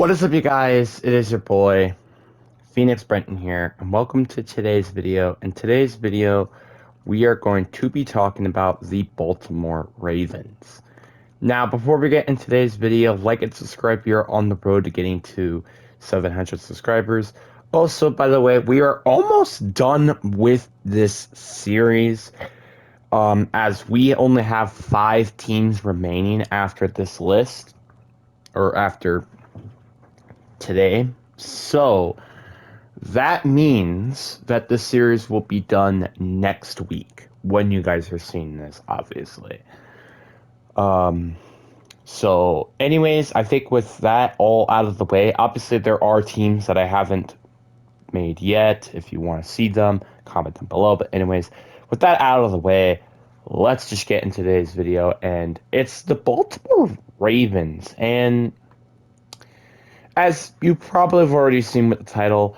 What is up, you guys? It is your boy, Phoenix Brenton here, and welcome to today's video. In today's video, we are going to be talking about the Baltimore Ravens. Now, before we get into today's video, like and subscribe. We are on the road to getting to 700 subscribers. Also, by the way, we are almost done with this series, as we only have 5 teams remaining after this list, or after today. So that means that the series will be done next week when you guys are seeing this, obviously. Um, so, anyways, I think with that all out of the way, obviously there are teams that I haven't made yet. If you want to see them, comment them below. But anyways, with that out of the way, let's just get into today's video. And it's the Baltimore Ravens. And as you probably have already seen with the title,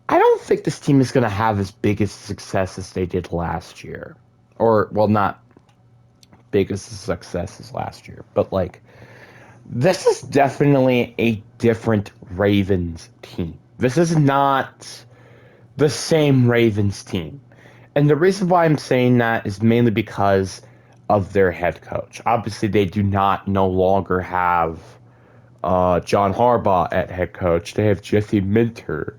I don't think this team is going to have as big a success as they did last year. Or, well, not big as a success as last year, but like, this is definitely a different Ravens team. This is not the same Ravens team. And the reason why I'm saying that is mainly because of their head coach. Obviously, they do not no longer have John Harbaugh at head coach. They have Jesse Minter.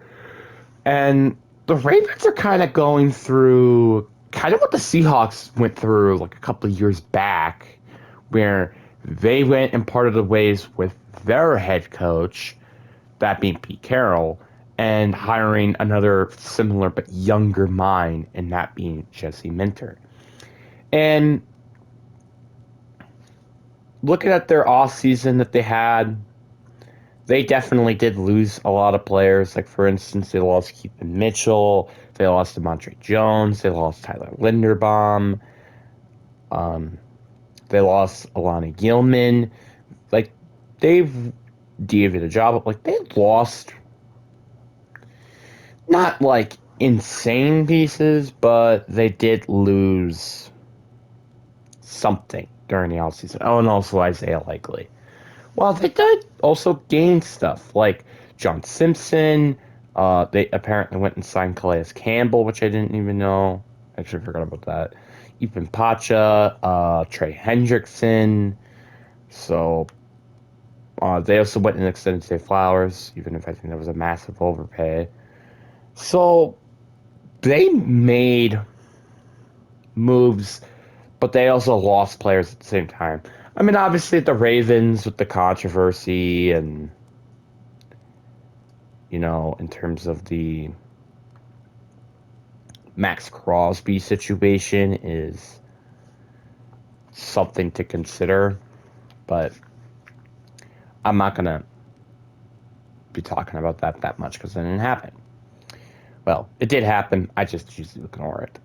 And the Ravens are kind of going through kind of what the Seahawks went through like a couple of years back, where they went and parted the ways with their head coach, that being Pete Carroll, and hiring another similar but younger mind, and that being Jesse Minter. And looking at their off season that they had, they definitely did lose a lot of players. Like, for instance, they lost Keaton Mitchell, they lost DeMontre Jones, they lost Tyler Linderbaum, um, they lost Alani Gilman. Like, they've did a job. Like, they lost not like insane pieces, but they did lose something during the offseason. Oh, and also Isaiah Likely. Well, they did also gain stuff like John Simpson. They apparently went and signed Calais Campbell, which I didn't even know. Actually, forgot about that. Ethan Pacha, Trey Hendrickson. So they also went and extended Zay Flowers, even if I think that was a massive overpay. So they made moves, but they also lost players at the same time. I mean, obviously, the Ravens with the controversy and, in terms of the Max Crosby situation is something to consider, but I'm not going to be talking about that much because it didn't happen. Well, it did happen. I just choose to ignore it.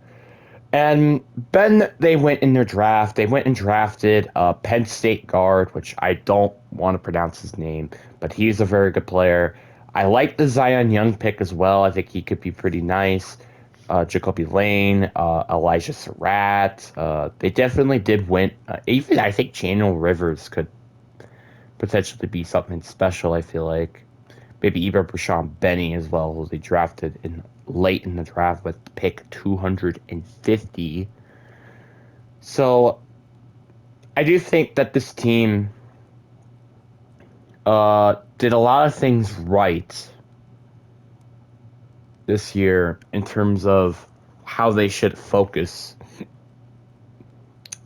And then they went in their draft. They went and drafted a Penn State guard, which I don't want to pronounce his name, but he's a very good player. I like the Zion Young pick as well. I think he could be pretty nice. Jacoby Lane, Elijah Surratt. They definitely did win. Even I think Channel Rivers could potentially be something special, I feel like. Maybe even Brashawn Benny as well, who they drafted in late in the draft with pick 250. So I do think that this team did a lot of things right this year in terms of how they should focus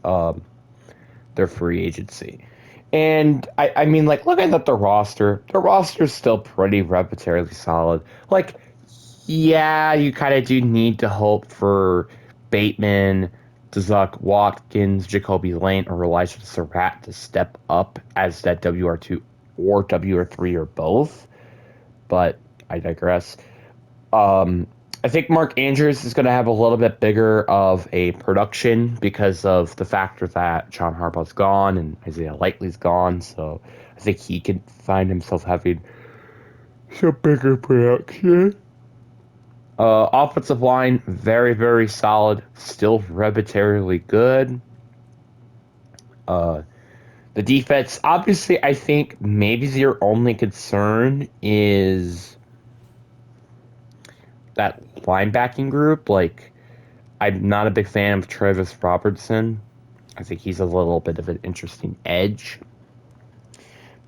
um, their free agency. And I mean, like, looking at the roster is still pretty reputationally solid. Like, yeah, you kind of do need to hope for Bateman, Dazak Watkins, Jacoby Lane, or Elijah Surratt to step up as that WR2 or WR3 or both. But I digress. Um, I think Mark Andrews is going to have a little bit bigger of a production because of the factor that John Harbaugh's gone and Isaiah Likely's gone. So I think he can find himself having some bigger production. Offensive line, very, very solid. Still reputationally good. Uh, The defense, obviously, I think maybe your only concern is that linebacking group. Like, I'm not a big fan of Travis Robertson. I think he's a little bit of an interesting edge.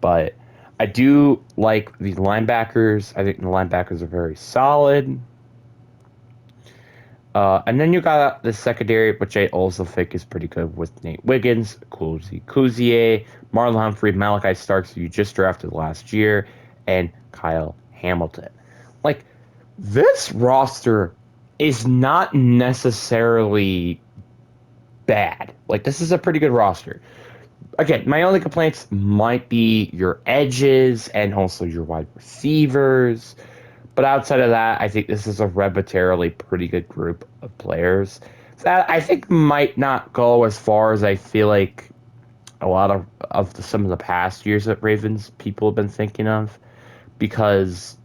But I do like the linebackers. I think the linebackers are very solid. And then you got the secondary, which I also think is pretty good with Nate Wiggins, Kuzier, Marlon Humphrey, Malachi Starks, who you just drafted last year, and Kyle Hamilton. Like, this roster is not necessarily bad. Like, this is a pretty good roster. Again, my only complaints might be your edges and also your wide receivers. But outside of that, I think this is a arbitrarily pretty good group of players that I think might not go as far as I feel like a lot of some of the past years at Ravens people have been thinking of, because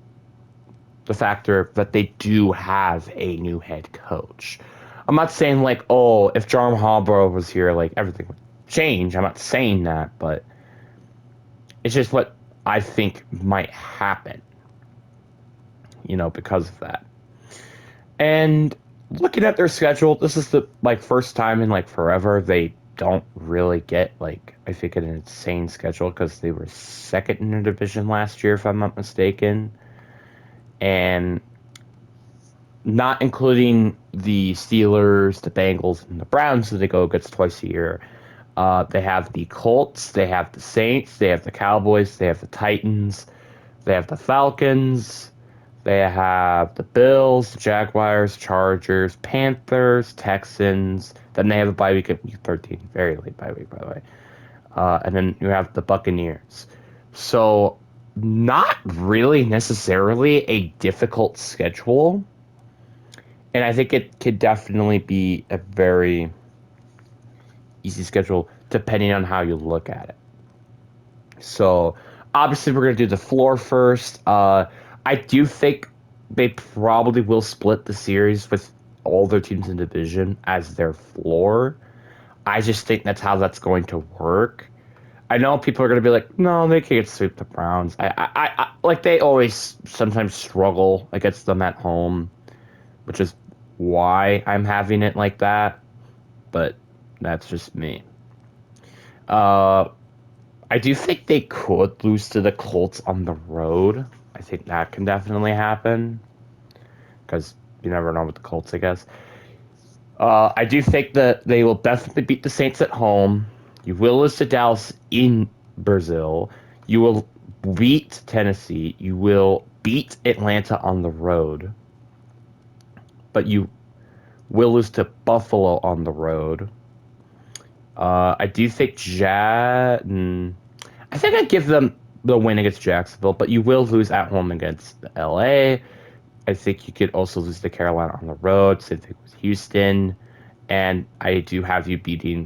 the factor that they do have a new head coach. I'm not saying like, oh, if John Harbaugh was here, like everything would change. I'm not saying that, but it's just what I think might happen, because of that. And looking at their schedule, this is the first time in forever they don't really get I think an insane schedule, because they were second in their division last year, if I'm not mistaken. And not including the Steelers, the Bengals, and the Browns, that they go against twice a year. They have the Colts, they have the Saints, they have the Cowboys, they have the Titans, they have the Falcons, they have the Bills, the Jaguars, Chargers, Panthers, Texans. Then they have a bye week at week 13. Very late bye week, by the way. And then you have the Buccaneers. So, not really necessarily a difficult schedule. And I think it could definitely be a very easy schedule depending on how you look at it. So, obviously, we're going to do the floor first. I do think they probably will split the series with all their teams in the division as their floor. I just think that's how that's going to work. I know people are going to be like, no, they can't sweep the Browns. Like, they always sometimes struggle against them at home, which is why I'm having it like that. But that's just me. Uh, I do think they could lose to the Colts on the road. I think that can definitely happen, because you never know with the Colts, I guess. I do think that they will definitely beat the Saints at home. You will lose to Dallas in Brazil. You will beat Tennessee. You will beat Atlanta on the road. But you will lose to Buffalo on the road. I do think I think I'd give them the win against Jacksonville, but you will lose at home against LA. I think you could also lose to Carolina on the road. Same thing with Houston. And I do have you beating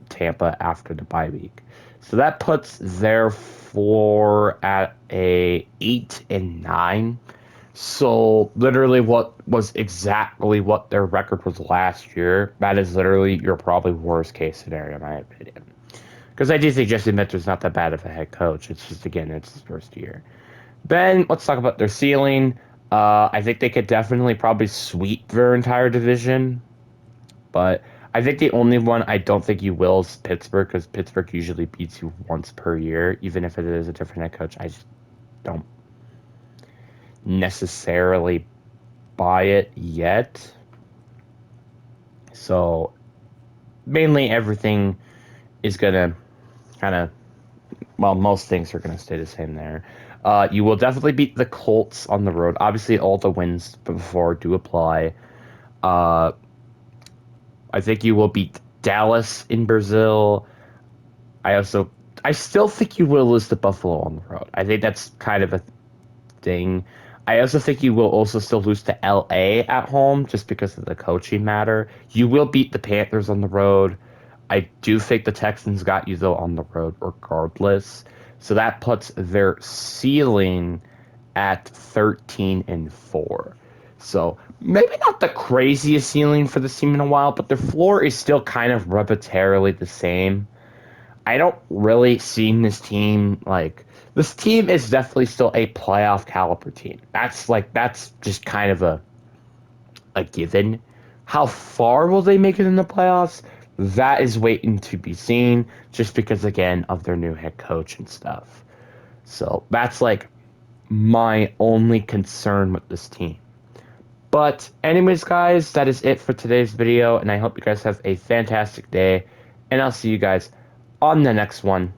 Tampa after the bye week. So that puts their floor at a 8-9. So literally what was exactly what their record was last year. That is literally your probably worst case scenario, in my opinion. Because I do think Jesse Minter's not that bad of a head coach. It's just, again, it's his first year. Then let's talk about their ceiling. I think they could definitely probably sweep their entire division. But I think the only one I don't think you will is Pittsburgh, because Pittsburgh usually beats you once per year, even if it is a different head coach. I just don't necessarily buy it yet. So mainly everything is going to kind of, well, most things are going to stay the same there. You will definitely beat the Colts on the road. Obviously, all the wins before do apply. I think you will beat Dallas in Brazil. I still think you will lose to Buffalo on the road. I think that's kind of a thing. I also think you will also still lose to LA at home, just because of the coaching matter. You will beat the Panthers on the road. I do think the Texans got you, though, on the road regardless. So that puts their ceiling at 13-4. So maybe not the craziest ceiling for this team in a while, but their floor is still kind of arbitrarily the same. I don't really see this team like this team is definitely still a playoff caliber team. That's just kind of a given. How far will they make it in the playoffs? That is waiting to be seen, just because again of their new head coach and stuff. So that's like my only concern with this team. But anyways, guys, that is it for today's video, and I hope you guys have a fantastic day, and I'll see you guys on the next one.